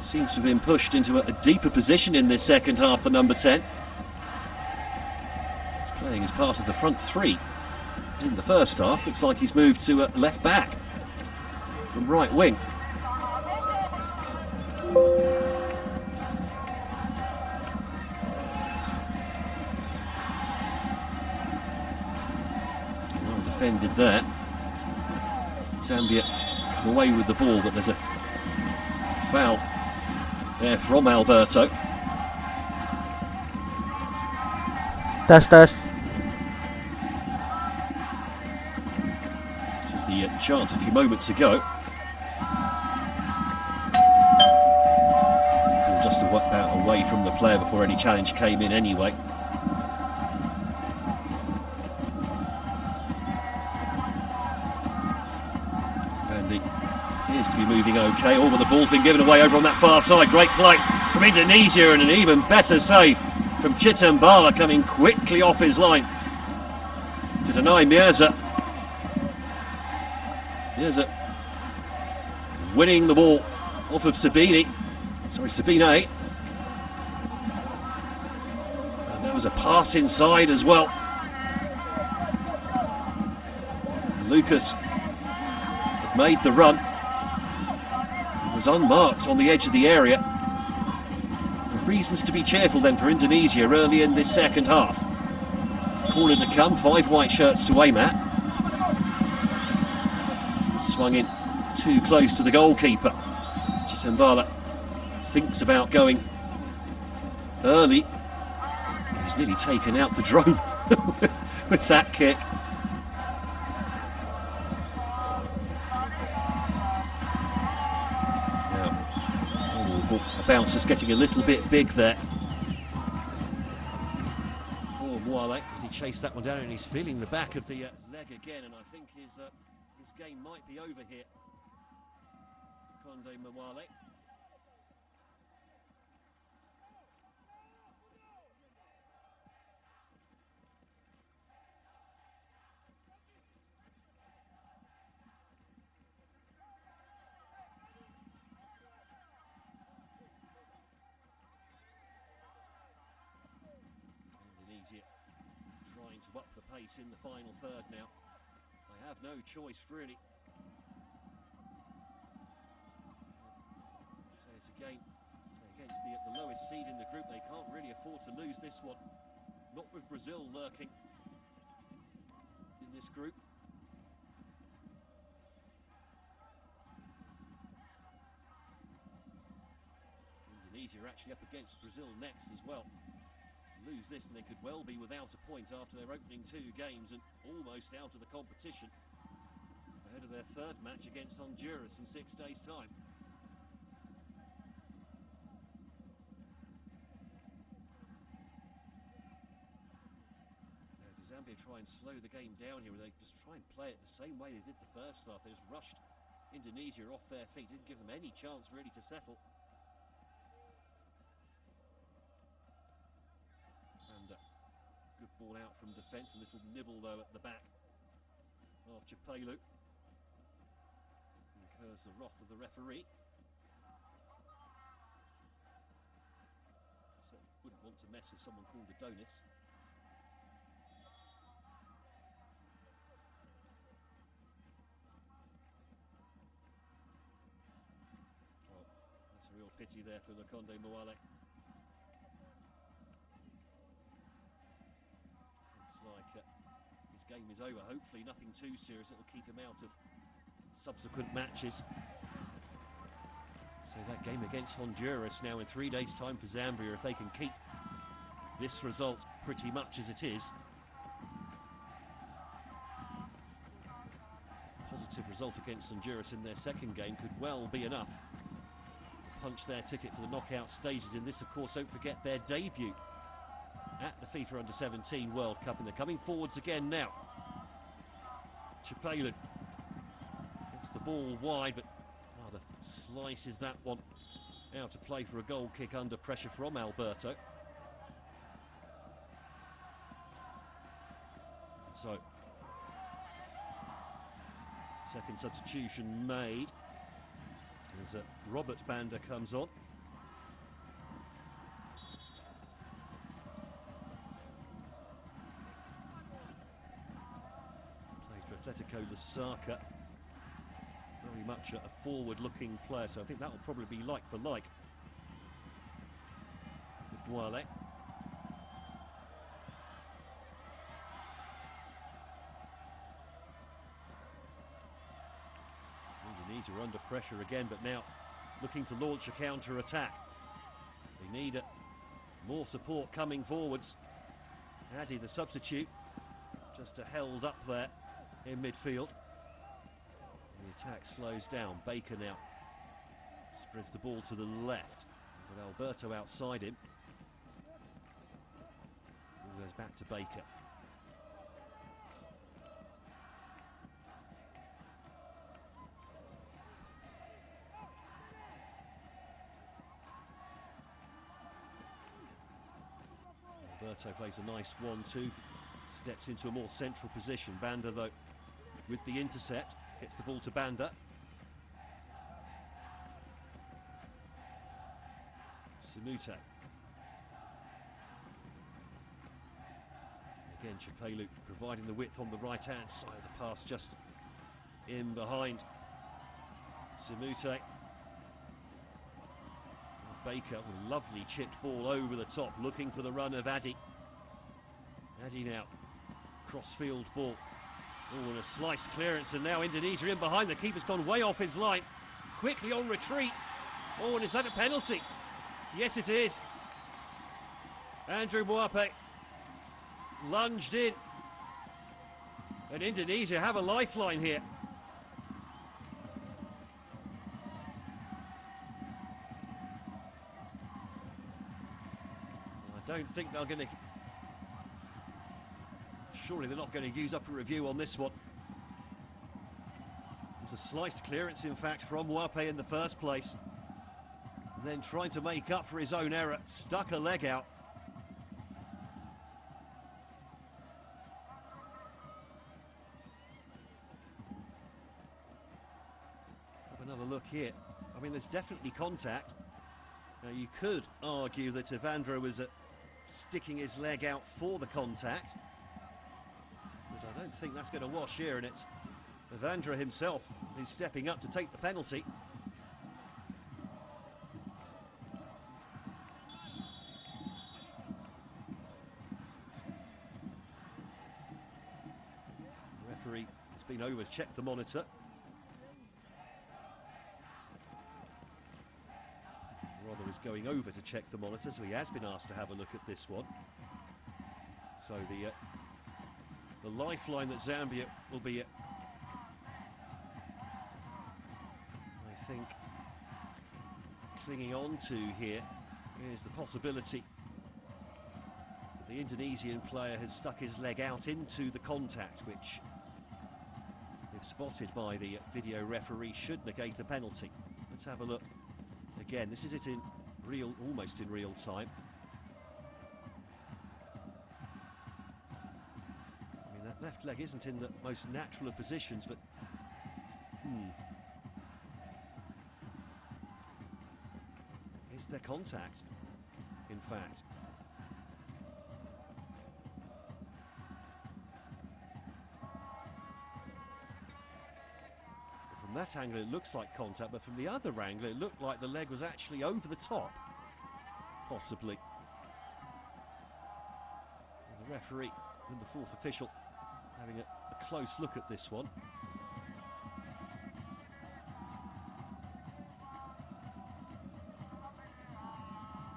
Seems to have been pushed into a deeper position in this second half, the number 10. He's playing as part of the front three. In the first half, looks like he's moved to left back from right wing. Well defended there. Zambia come away with the ball, but there's a foul there from Alberto. Tes. Just the chance a few moments ago. Ball just about away from the player before any challenge came in anyway. Andy appears to be moving okay. All but the ball's been given away over on that far side. Great play from Indonesia and an even better save from Chitambala, coming quickly off his line to deny Mirza. Mirza winning the ball off of Sabine. And there was a pass inside as well. Lucas had made the run. He was unmarked on the edge of the area. Reasons to be cheerful then for Indonesia early in this second half. Corner to come, 5 white shirts to aim at. Swung in too close to the goalkeeper. Chitambala thinks about going early. He's nearly taken out the drone with that kick. Bounce just getting a little bit big there for Mwale as he chased that one down, and he's feeling the back of the leg again, and I think his game might be over here. Conde Mwale. Trying to up the pace in the final third now. They have no choice really. So it's again against the lowest seed in the group. They can't really afford to lose this one. Not with Brazil lurking in this group. Indonesia are actually up against Brazil next as well. Lose this and they could well be without a point after their opening 2 games and almost out of the competition ahead of their third match against Honduras in 6 days' time. Now, do Zambia try and slow the game down here, or they just try and play it the same way they did the first half? They just rushed Indonesia off their feet, didn't give them any chance really to settle. Good ball out from defence, a little nibble though at the back of Chapelu. Incurs the wrath of the referee. Certainly wouldn't want to mess with someone called Adonis. Oh, that's a real pity there for Conde Mwale. Like his game is over. Hopefully nothing too serious. It'll keep him out of subsequent matches. So that game against Honduras now in 3 days' time for Zambia, if they can keep this result pretty much as it is. Positive result against Honduras in their second game could well be enough to punch their ticket for the knockout stages in this, of course, don't forget, their debut at the FIFA Under-17 World Cup, and they're coming forwards again now. Chapelu gets the ball wide, but rather slices that one out to play for a goal kick under pressure from Alberto. So, second substitution made as Robert Banda comes on. Saka. Very much a forward-looking player, so I think that will probably be like for like with Mwale. Indonesia are under pressure again, but now looking to launch a counter-attack. They need more support coming forwards. Addy, the substitute, just held up there in midfield. And the attack slows down. Baker now spreads the ball to the left, but Alberto outside him. Ball goes back to Baker. Alberto plays a nice 1-2, steps into a more central position. Banda, though, with the intercept, gets the ball to Banda. Simuta. Again, Chapelu providing the width on the right-hand side. The pass just in behind. Simute. Baker with a lovely chipped ball over the top, looking for the run of Addy. Addy now, cross-field ball. Oh, and a slice clearance, and now Indonesia in behind. The keeper's gone way off his line. Quickly on retreat. Oh, and is that a penalty? Yes, it is. Andrew Mwape lunged in. And Indonesia have a lifeline here. I don't think they're going to... Surely they're not going to use up a review on this one. It was a sliced clearance, in fact, from Mwape in the first place. And then trying to make up for his own error, stuck a leg out. Have another look here. I mean, there's definitely contact. Now, you could argue that Evandro was sticking his leg out for the contact. But I don't think that's going to wash here, and it's Evandro himself who's stepping up to take the penalty. The referee has been over to check the monitor. Rather is going over to check the monitor, so he has been asked to have a look at this one. So the lifeline that Zambia will be, I think, clinging on to here is the possibility that the Indonesian player has stuck his leg out into the contact, which, if spotted by the video referee, should negate a penalty. Let's have a look. Again, this is it in almost in real time. I mean, that left leg isn't in the most natural of positions, but is there contact, in fact? From that angle it looks like contact, but from the other angle it looked like the leg was actually over the top, possibly. And the referee and the fourth official having a close look at this one.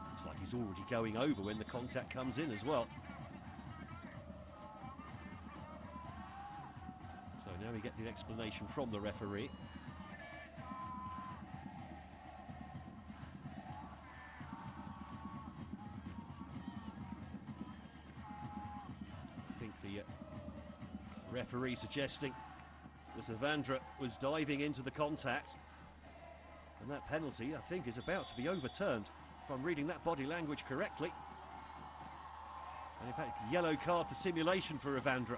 Looks like he's already going over when the contact comes in as well. So now we get the explanation from the referee. I think the referee suggesting that Evandro was diving into the contact, and that penalty, I think, is about to be overturned, if I'm reading that body language correctly. And in fact, yellow card for simulation for Evandro.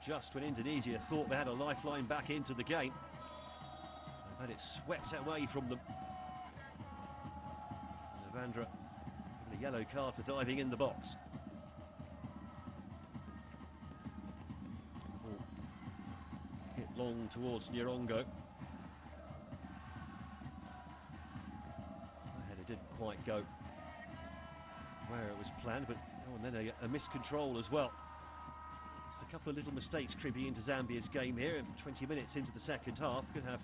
just when Indonesia thought they had a lifeline back into the game, they've had it swept away from them. Evandra given a yellow card for diving in the box. Ball hit long towards Nyerongo. The header didn't quite go where it was planned, but and then a miscontrol as well. Just a couple of little mistakes creeping into Zambia's game here. 20 minutes into the second half, could have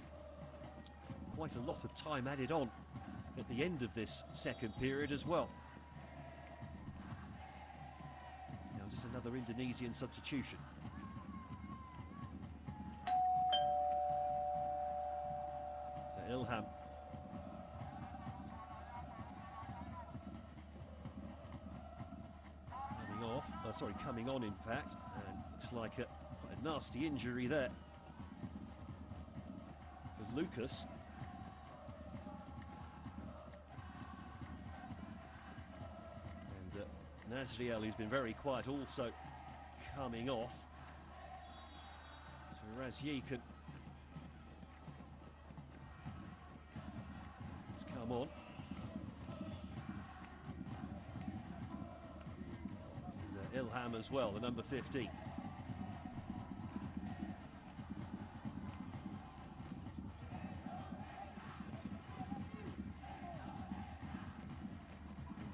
quite a lot of time added on at the end of this second period as well. Now just another Indonesian substitution. So Ilham. Coming on in fact, and looks like quite a nasty injury there for Lucas. And Nazriel, who's been very quiet, also coming off. So Razyi has come on. Ilham as well, the number 15.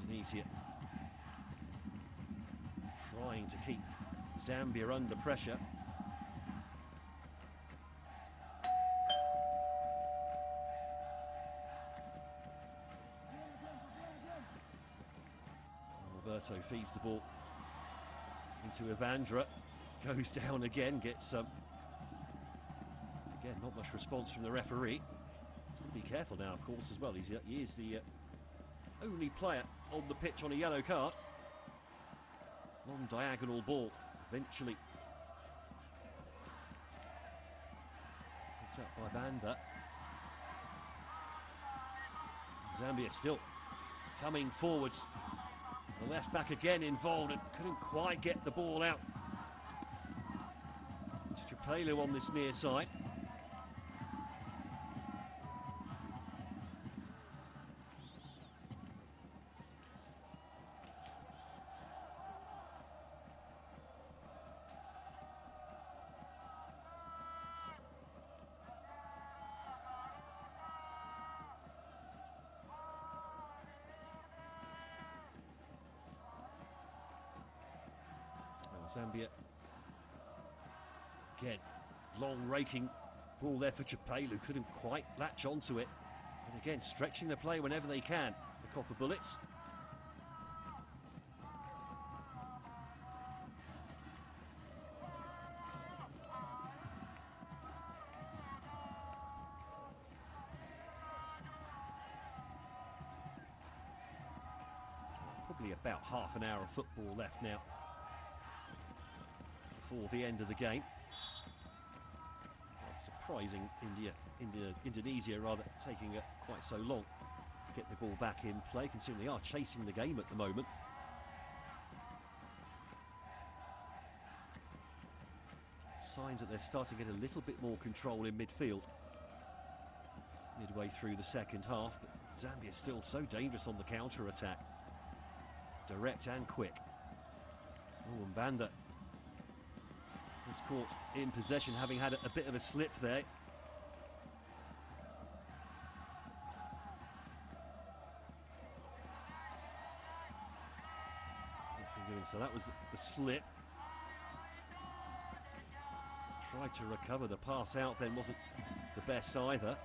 Indonesia trying to keep Zambia under pressure. Alberto feeds the ball into Evandra, goes down again, gets again not much response from the referee. He's got to be careful now, of course, as well. He is the only player on the pitch on a yellow card. Long diagonal ball, eventually picked up by Banda. Zambia still coming forwards. The left back again involved and couldn't quite get the ball out to Chapelu on this near side. Zambia again, long raking ball there for Chapelu, couldn't quite latch onto it, and again stretching the play whenever they can, the Copper Bullets. Probably about half an hour of football left now before the end of the game. Well, surprising Indonesia rather taking quite so long to get the ball back in play, considering they are chasing the game at the moment. Signs that they're starting to get a little bit more control in midfield midway through the second half, but Zambia is still so dangerous on the counter-attack. Direct and quick. Oh, and Banda was caught in possession, having had a bit of a slip there. So that was the slip. Tried to recover the pass out, then wasn't the best either.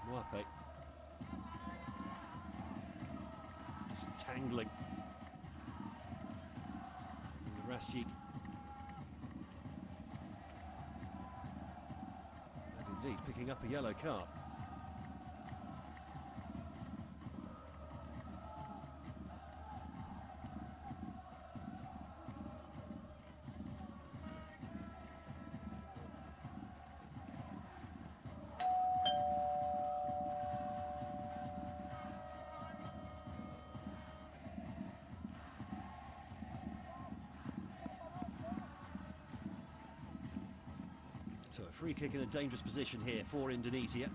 Mwape just tangling. Rashid. And indeed picking up a yellow card. So a free kick in a dangerous position here for Indonesia.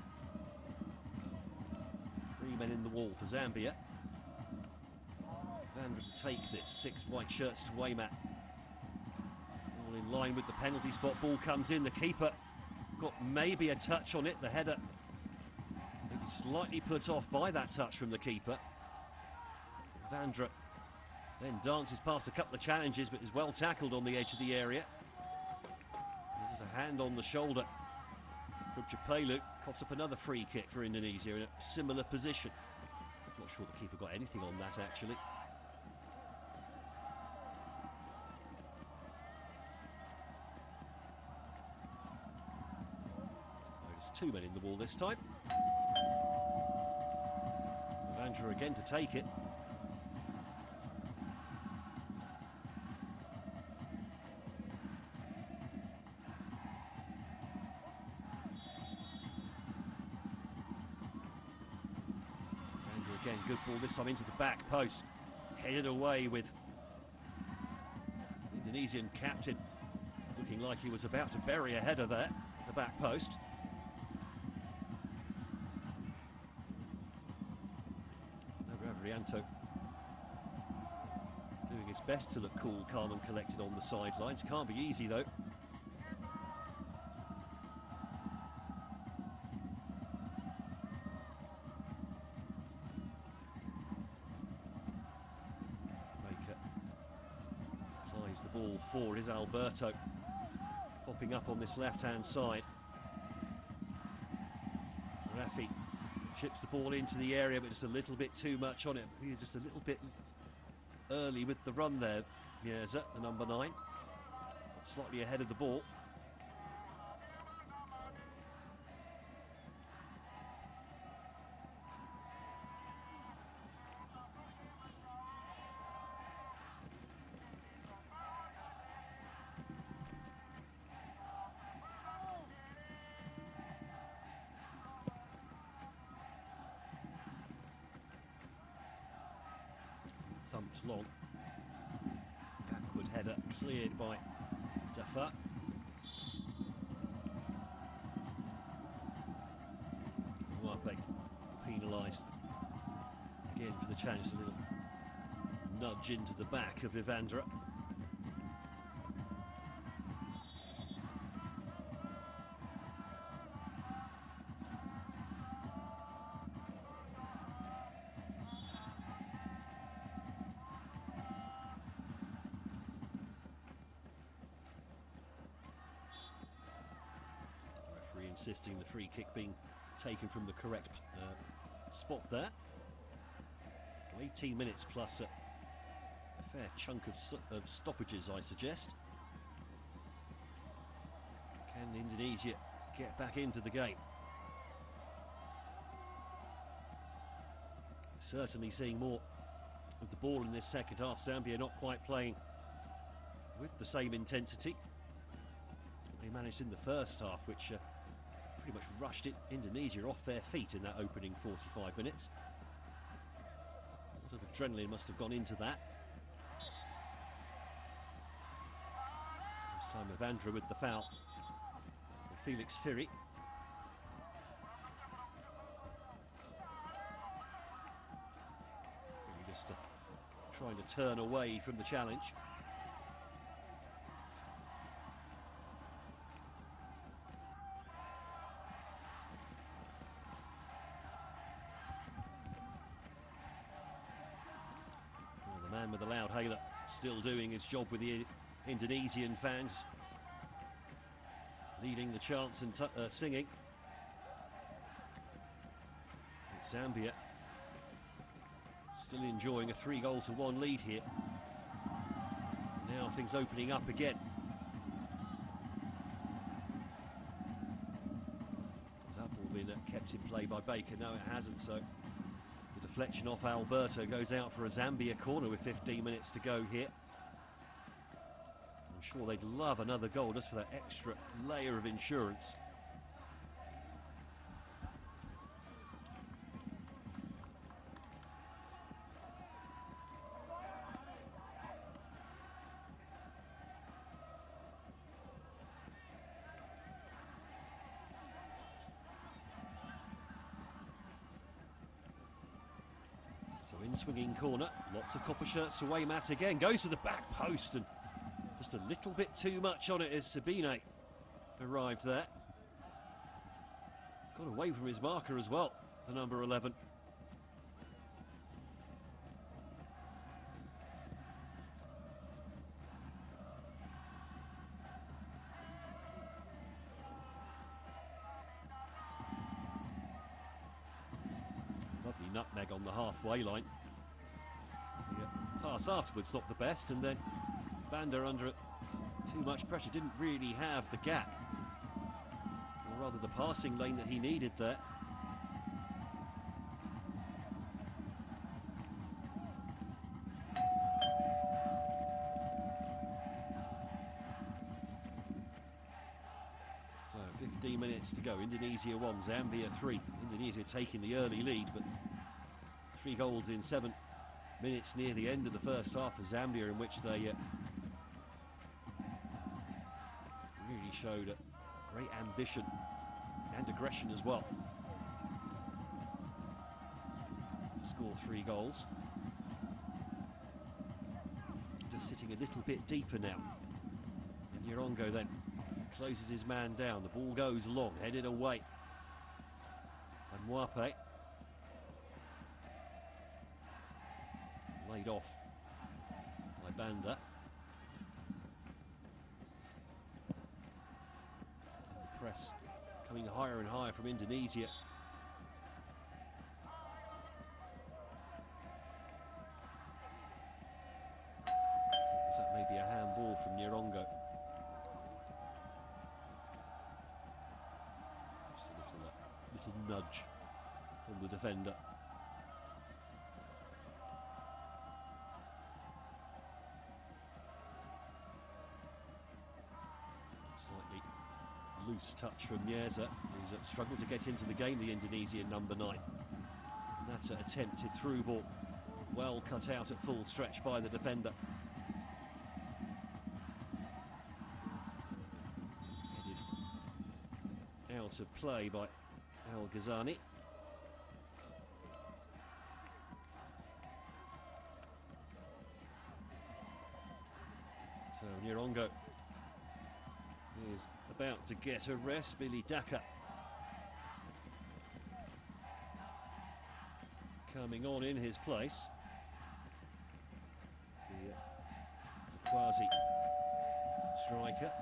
3 men in the wall for Zambia. Vandra to take this, 6 white shirts to aim at. All in line with the penalty spot, ball comes in, the keeper got maybe a touch on it, the header maybe slightly put off by that touch from the keeper. Vandra then dances past a couple of challenges but is well tackled on the edge of the area. This is a hand on the shoulder from Chapelu, coughs up another free kick for Indonesia in a similar position. I'm not sure the keeper got anything on that actually. There's 2 men in the wall this time. Vandra again to take it. Again, good ball this time into the back post. Headed away with the Indonesian captain looking like he was about to bury a header there at the back post. Ravrianto doing his best to look cool, calm and collected on the sidelines. Can't be easy though. Applies the ball forward is Alberto, popping up on this left-hand side. Rafi chips the ball into the area, but just a little bit too much on it. Just a little bit early with the run there. Mirza, the number 9, but slightly ahead of the ball. Thumped long. Backward header cleared by Dafa. Mwape penalised again for the challenge. A little nudge into the back of Vivandra. Insisting the free kick being taken from the correct spot there. 18 minutes plus a fair chunk of stoppages, I suggest. Can Indonesia get back into the game? Certainly seeing more of the ball in this second half. Zambia not quite playing with the same intensity they managed in the first half, which pretty much rushed Indonesia off their feet in that opening 45 minutes. A lot of adrenaline must have gone into that. This time Evandra with the foul. Felix Firi. Firi just trying to turn away from the challenge. The man with the loud hailer still doing his job with the Indonesian fans, leading the chants and singing. It's Zambia still enjoying a 3-1 lead here. Now things opening up again. Has that ball been kept in play by Baker? No, it hasn't. So the deflection off Alberto goes out for a Zambia corner with 15 minutes to go here. I'm sure they'd love another goal just for that extra layer of insurance. In-swinging corner, lots of copper shirts away. Matt again goes to the back post and just a little bit too much on it as Sabine arrived there. Got away from his marker as well, the number 11. Lovely nutmeg on the halfway line. The pass afterwards not the best, and then Banda under too much pressure, didn't really have the gap, or rather the passing lane that he needed there. So 15 minutes to go. Indonesia 1, Zambia 3. Indonesia taking the early lead, but 3 goals in 7 minutes near the end of the first half for Zambia, in which they really showed a great ambition and aggression as well to score 3 goals. Just sitting a little bit deeper now. And Nyerongo then closes his man down. The ball goes long, headed away. And Mwape laid off by Banda. And the press coming higher and higher from Indonesia. Was that maybe a handball from Nyerongo? Just a little nudge on the defender. Slightly loose touch from Nyeza, who's struggled to get into the game, the Indonesian number 9. And that's an attempted through ball, well cut out at full stretch by the defender. Headed out of play by Al Ghazani. So Nyerongo is about to get a rest. Billy Daka coming on in his place. The quasi striker.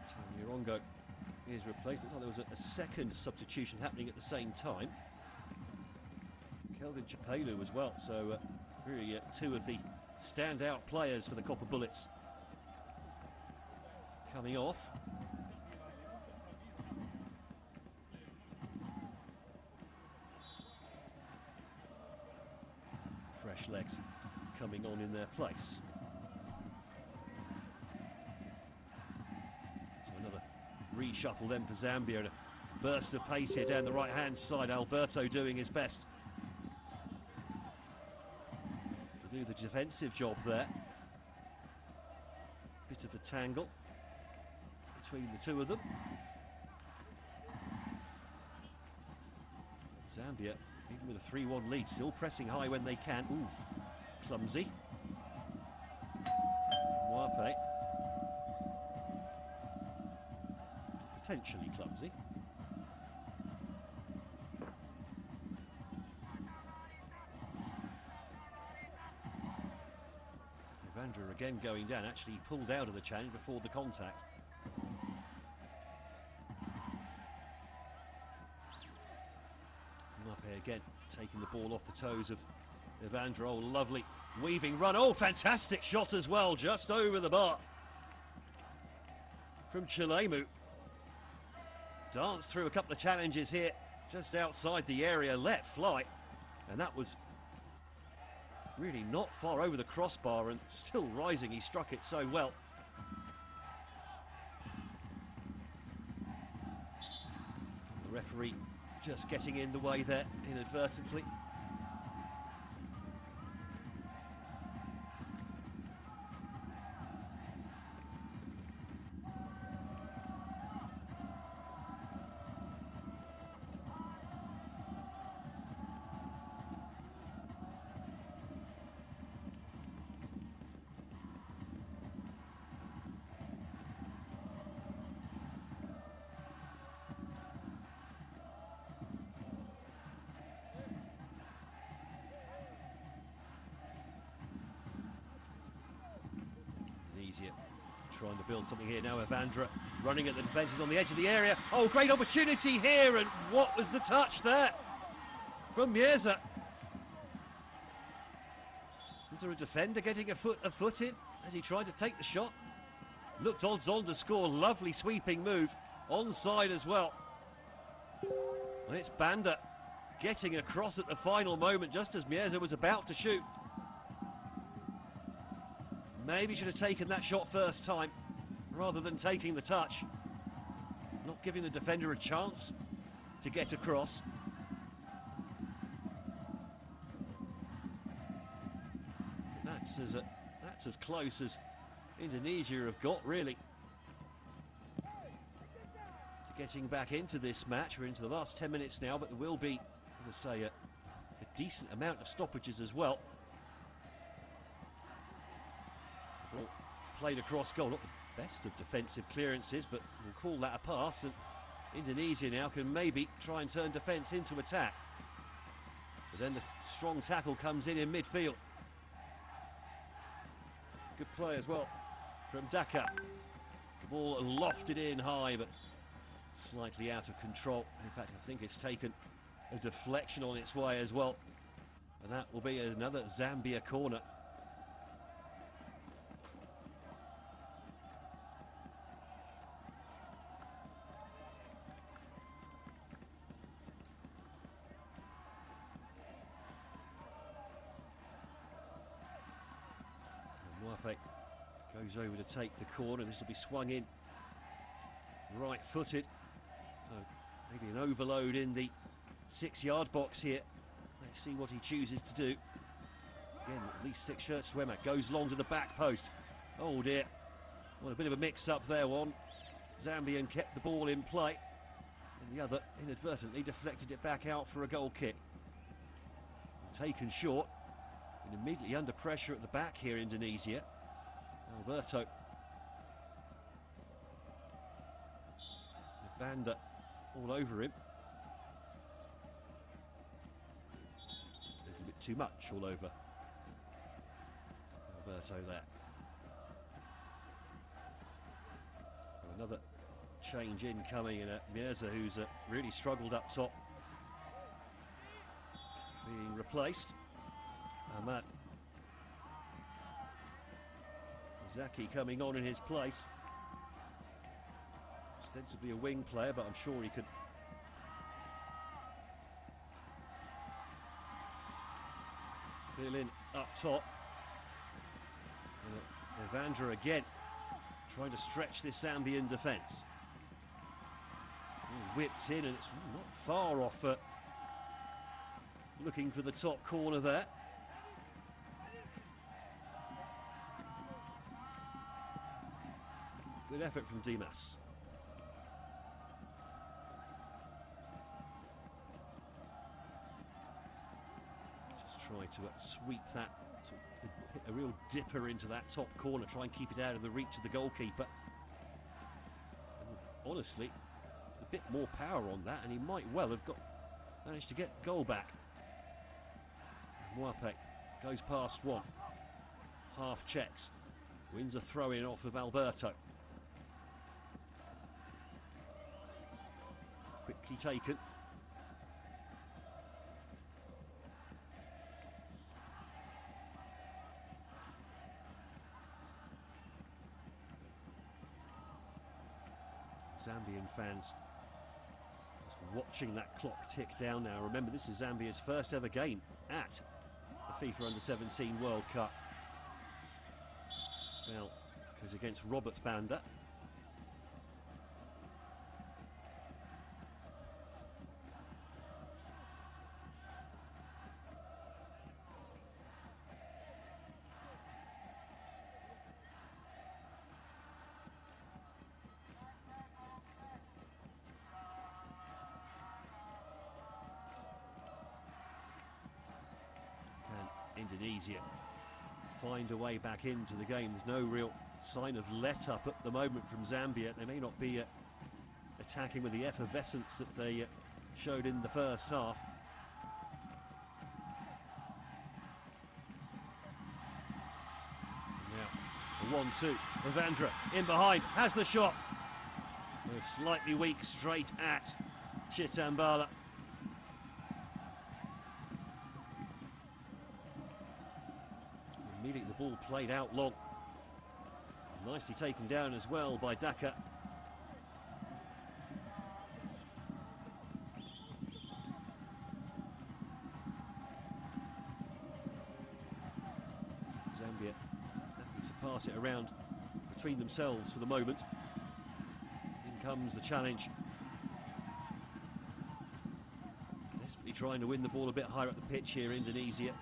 So Nyerongo is replaced. Looked like there was a second substitution happening at the same time. Kelvin Chapelu as well. So really 2 of the standout players for the Copper Bullets coming off. Fresh legs coming on in their place. So another reshuffle then for Zambia. A burst of pace here down the right hand side. Alberto doing his best to do the defensive job there. Bit of a tangle between the 2 of them. Zambia, even with a 3-1 lead, still pressing high when they can. Ooh, clumsy. Mwape, potentially clumsy. Evandra again going down. Actually pulled out of the challenge before the contact. Mwape again taking the ball off the toes of Evandra. Oh, lovely weaving run. Oh, fantastic shot as well, just over the bar from Chilemu. Danced through a couple of challenges here just outside the area, let fly, and that was really not far over the crossbar and still rising. He struck it so well. The referee just getting in the way there inadvertently. Indonesia trying to build something here now. Evandra running at the defences on the edge of the area. Oh, great opportunity here, and what was the touch there from Mirza? Was there a defender getting a foot in as he tried to take the shot? Looked odds on to score. Lovely sweeping move, onside as well. And it's Banda getting across at the final moment just as Mirza was about to shoot. Maybe should have taken that shot first time rather than taking the touch. Not giving the defender a chance to get across. That's as close as Indonesia have got, really, to getting back into this match. We're into the last 10 minutes now, but there will be, as I say, a decent amount of stoppages as well. Ball played across goal, not the best of defensive clearances, but we'll call that a pass, and Indonesia now can maybe try and turn defence into attack. But then the strong tackle comes in midfield. Good play as well from Daka. The ball lofted in high, but slightly out of control. In fact, I think it's taken a deflection on its way as well. And that will be another Zambia corner. Goes over to take the corner. This will be swung in right-footed. So maybe an overload in the 6-yard box here. Let's see what he chooses to do. Again, at least 6 shirts swimmer. Goes long to the back post. Oh dear. Well, a bit of a mix-up there. One Zambian kept the ball in play, and the other inadvertently deflected it back out for a goal kick. Taken short. And immediately under pressure at the back here, Indonesia. Alberto with Banda all over him. A little bit too much all over Alberto there. Another change in coming, and Mirza, who's really struggled up top, being replaced. Ahmad Zaki coming on in his place. Ostensibly a wing player, but I'm sure he could fill in up top. And Evandra again trying to stretch this Zambian defence. Whipped in, and it's not far off. Looking for the top corner there. Good effort from Dimas. Just try to sweep that, sort of hit a real dipper into that top corner, try and keep it out of the reach of the goalkeeper. And honestly, a bit more power on that, and he might well have managed to get the goal back. Mwape goes past one. Half checks. Wins a throw-in off of Alberto. Quickly taken. Zambian fans just watching that clock tick down now. Remember, this is Zambia's first ever game at the FIFA Under-17 World Cup. Foul goes against Robert Banda. Indonesia find a way back into the game. There's no real sign of let-up at the moment from Zambia. They may not be attacking with the effervescence that they showed in the first half. Now, 1-2. Evandra in behind, has the shot. Slightly weak, straight at Chitambala. Immediately the ball played out long. Nicely taken down as well by Daka. Zambia happy to pass it around between themselves for the moment. In comes the challenge. Desperately trying to win the ball a bit higher up the pitch here, Indonesia.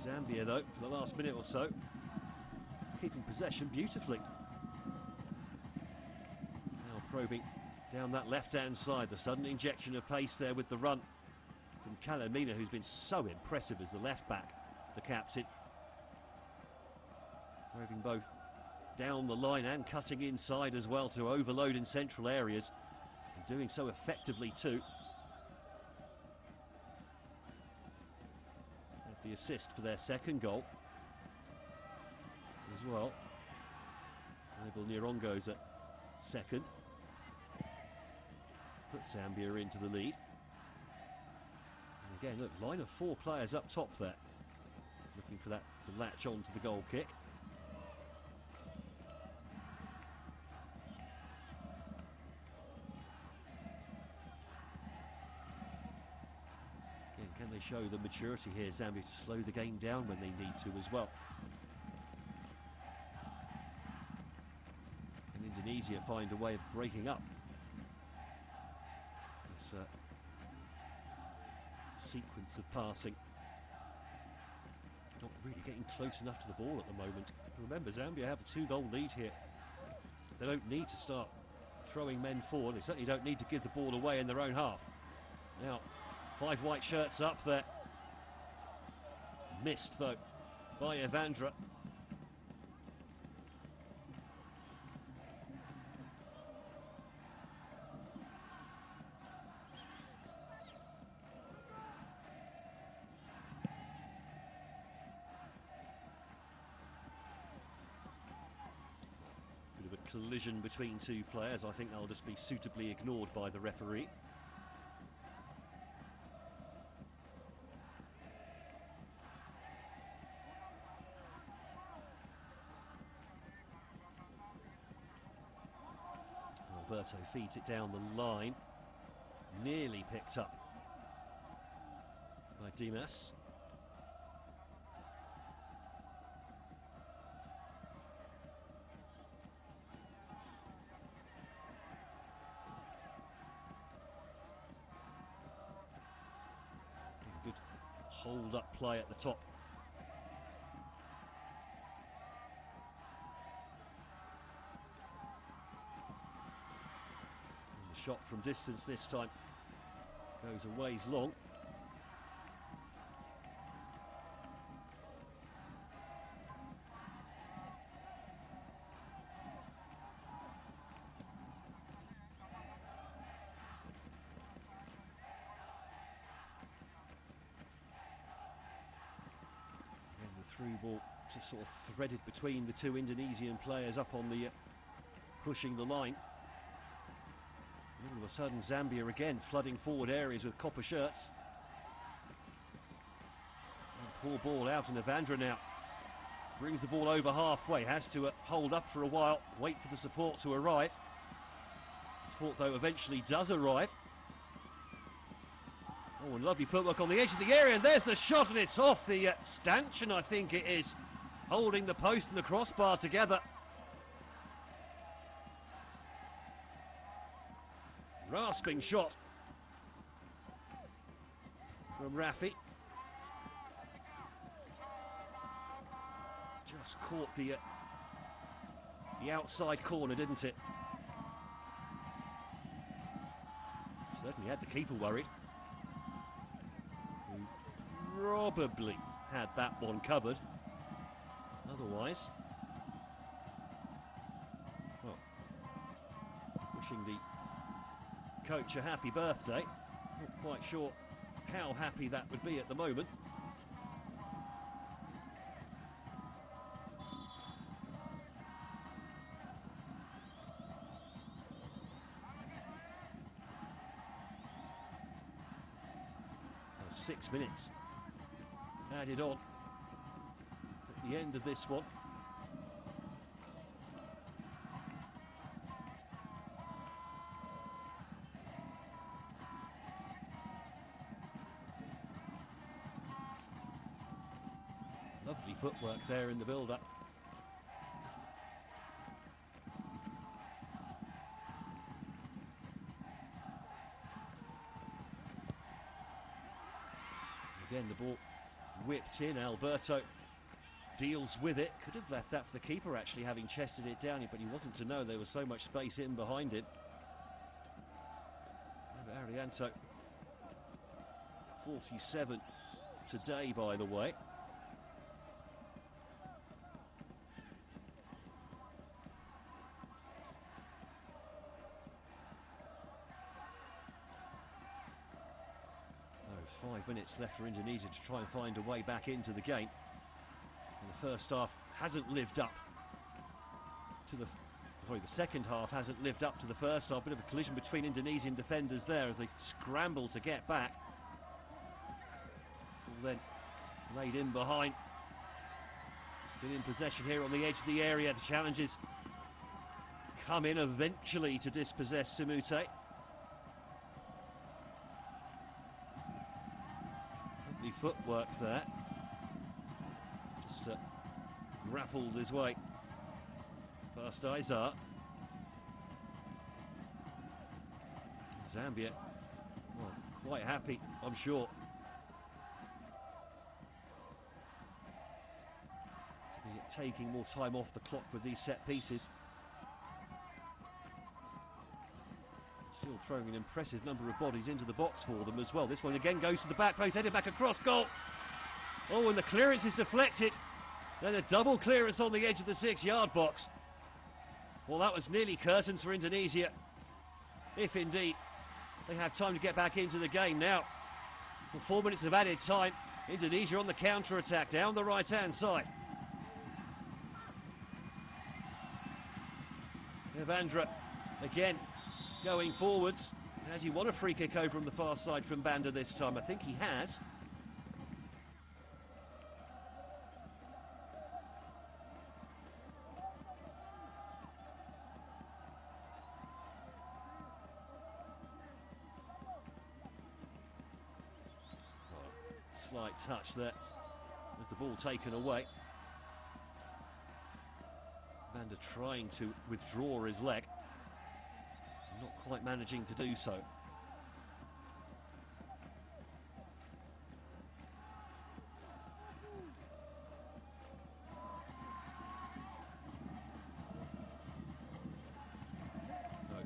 Zambia, though, for the last minute or so, keeping possession beautifully. Now probing down that left-hand side. The sudden injection of pace there with the run from Kalamina, who's been so impressive as the left-back, the captain. Moving both down the line and cutting inside as well to overload in central areas. And doing so effectively too. Had the assist for their second goal as well. Abel Nirongo's at second. Put Zambia into the lead. And again, look, line of 4 players up top there. Looking for that to latch on to the goal kick. Again, can they show the maturity here, Zambia, to slow the game down when they need to as well? Can Indonesia find a way of breaking up this sequence of passing? Not really getting close enough to the ball at the moment. Remember, Zambia have a 2-goal lead here. They don't need to start throwing men forward. They certainly don't need to give the ball away in their own half. Now, 5 white shirts up there. Missed, though, by Evandra. Bit of a collision between 2 players. I think they'll just be suitably ignored by the referee. Alberto feeds it down the line. Nearly picked up by Dimas. Good hold-up play at the top. And the shot from distance this time goes a ways long. Through ball just sort of threaded between the 2 Indonesian players up on the pushing the line. And all of a sudden Zambia again flooding forward areas with copper shirts. And poor ball out, and Evandra now brings the ball over halfway, has to hold up for a while, wait for the support to arrive. Support though eventually does arrive. Oh, and lovely footwork on the edge of the area, and there's the shot, and it's off the stanchion, I think it is, holding the post and the crossbar together. Rasping shot from Rafi. Just caught the outside corner, didn't it? Certainly had the keeper worried. Probably had that one covered. Otherwise, well, wishing the coach a happy birthday. Not quite sure how happy that would be at the moment. 6 minutes added on at the end of this one. Lovely footwork there in the build-up. Again, the ball whipped in. Alberto deals with it. Could have left that for the keeper, actually, having chested it down, but he wasn't to know there was so much space in behind him. Arianto, 47 today, by the way. There's 5 minutes left for Indonesia to try and find a way back into the game. And the first half hasn't lived up to the... Sorry, the second half hasn't lived up to the first half. Bit of a collision between Indonesian defenders there as they scramble to get back. Ball then laid in behind. Still in possession here on the edge of the area. The challenges come in eventually to dispossess Sumute. Lovely footwork there. Just grappled his way past Izar. Zambia, well, quite happy, I'm sure, to be taking more time off the clock with these set pieces. Still throwing an impressive number of bodies into the box for them as well. This one again goes to the back post, headed back across goal. Oh, and the clearance is deflected. Then a double clearance on the edge of the 6-yard box. Well, that was nearly curtains for Indonesia, if indeed they have time to get back into the game now. Well, 4 minutes of added time. Indonesia on the counter-attack down the right-hand side. Evandra again going forwards. Has he won a free kick over on the far side from Banda this time? I think he has. Slight touch there as the ball taken away. Banda trying to withdraw his leg, not quite managing to do so. No,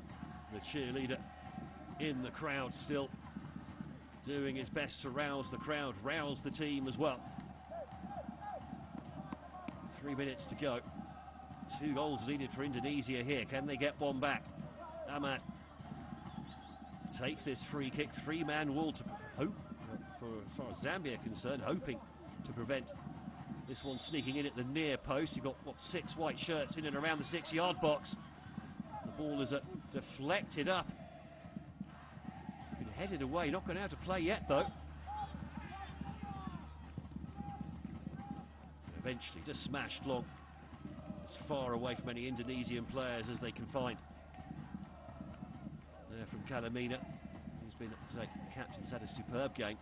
the cheerleader in the crowd still doing his best to rouse the crowd, rouse the team as well. 3 minutes to go. 2 goals needed for Indonesia here. Can they get one back? Ahmad take this free kick. 3-man wall to hope, for as far as Zambia are concerned, hoping to prevent this one sneaking in at the near post. You've got, what, 6 white shirts in and around the 6-yard box. The ball is deflected up. Been headed away, not going out to play yet though. Eventually just smashed long, as far away from any Indonesian players as they can find. There from Kalamina, who's been, the captain's had a superb game.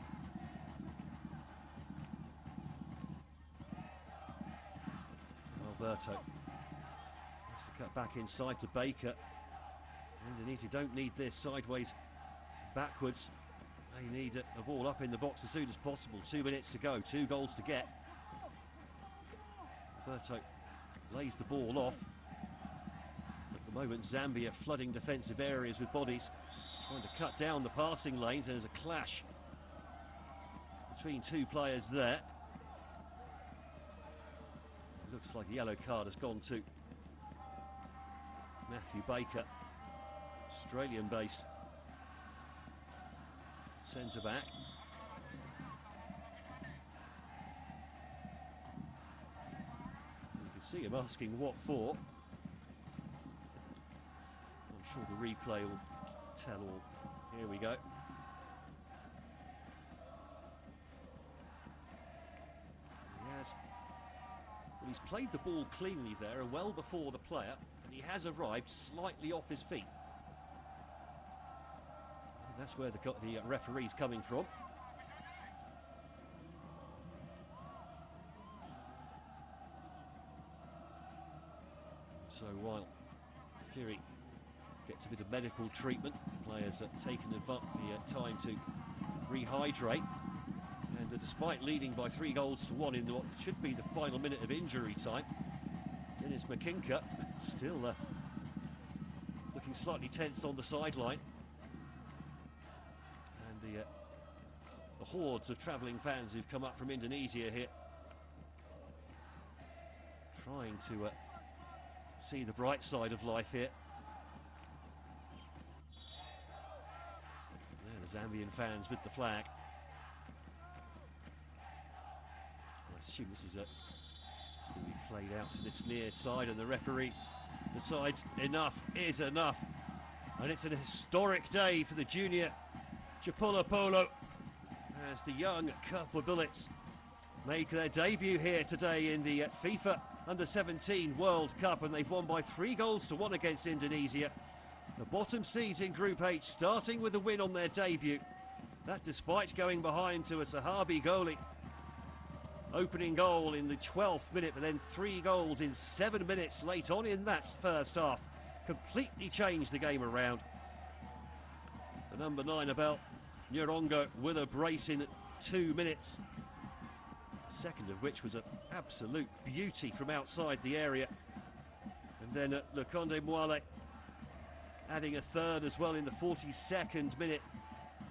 Alberto has to cut back inside to Baker. Indonesia don't need this sideways backwards. They need the ball up in the box as soon as possible. 2 minutes to go, 2 goals to get. Alberto lays the ball off. At the moment, Zambia flooding defensive areas with bodies, trying to cut down the passing lanes. There's a clash between 2 players there. It looks like a yellow card has gone to Matthew Baker, Australian-based centre-back. You can see him asking what for. I'm sure the replay will tell all. Here we go. Well, he's played the ball cleanly there and well before the player, and he has arrived slightly off his feet. And that's where the referee's coming from. So while Fury gets a bit of medical treatment, players are taking the time to rehydrate. And despite leading by 3-1 in what should be the final minute of injury time, Dennis McKinker still looking slightly tense on the sideline. And the hordes of travelling fans who've come up from Indonesia here, trying to see the bright side of life here. There, the Zambian fans with the flag. I assume this is it's going to be played out to this near side, and the referee decides enough is enough. And it's a historic day for the junior Chipolo Polo, as the young Kapwa Bullets make their debut here today in the FIFA Under-17 World Cup, and they've won by 3-1 against Indonesia. The bottom seeds in Group H starting with a win on their debut. That despite going behind to a Sahabi goalie. Opening goal in the 12th minute, but then 3 goals in 7 minutes late on in that first half. Completely changed the game around. The number 9 Abel Nyerongo with a brace in 2 minutes. Second of which was an absolute beauty from outside the area. And then Lukonde Mwale adding a third as well in the 42nd minute.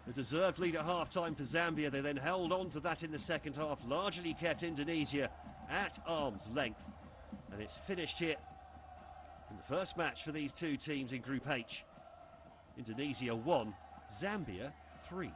A deserved lead at half-time for Zambia. They then held on to that in the second half, largely kept Indonesia at arm's length. And it's finished here in the first match for these two teams in Group H. Indonesia 1, Zambia 3.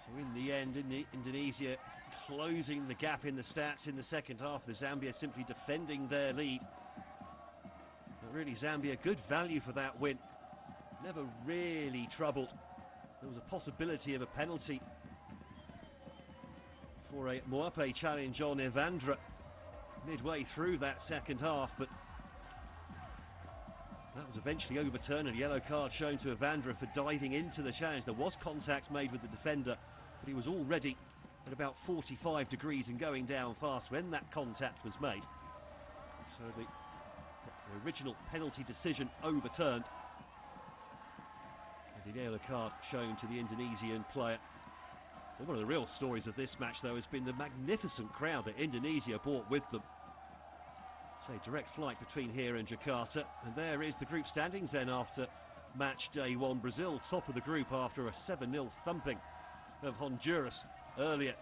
So in the end, Indonesia closing the gap in the stats in the second half. The Zambia simply defending their lead. But really, Zambia, good value for that win. Never really troubled. There was a possibility of a penalty for a Moape challenge on Evandra midway through that second half, but that was eventually overturned and a yellow card shown to Evandra for diving into the challenge. There was contact made with the defender, but he was already at about 45 degrees and going down fast when that contact was made. So the original penalty decision overturned. And a yellow card shown to the Indonesian player. Well, one of the real stories of this match, though, has been the magnificent crowd that Indonesia brought with them. So direct flight between here and Jakarta. And there is the group standings then after match day 1. Brazil top of the group after a 7-0 thumping of Honduras earlier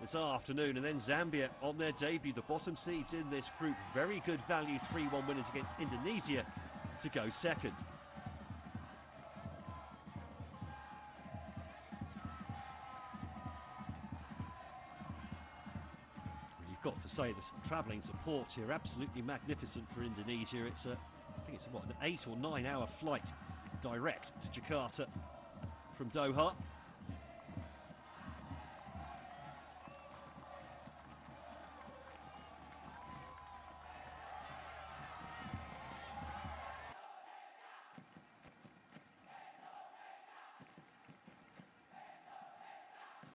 this afternoon. And then Zambia on their debut, the bottom seeds in this group. Very good value, 3-1 winners against Indonesia to go second. Got to say, the travelling support here absolutely magnificent for Indonesia. It's I think it's an 8 or 9 hour flight direct to Jakarta from Doha.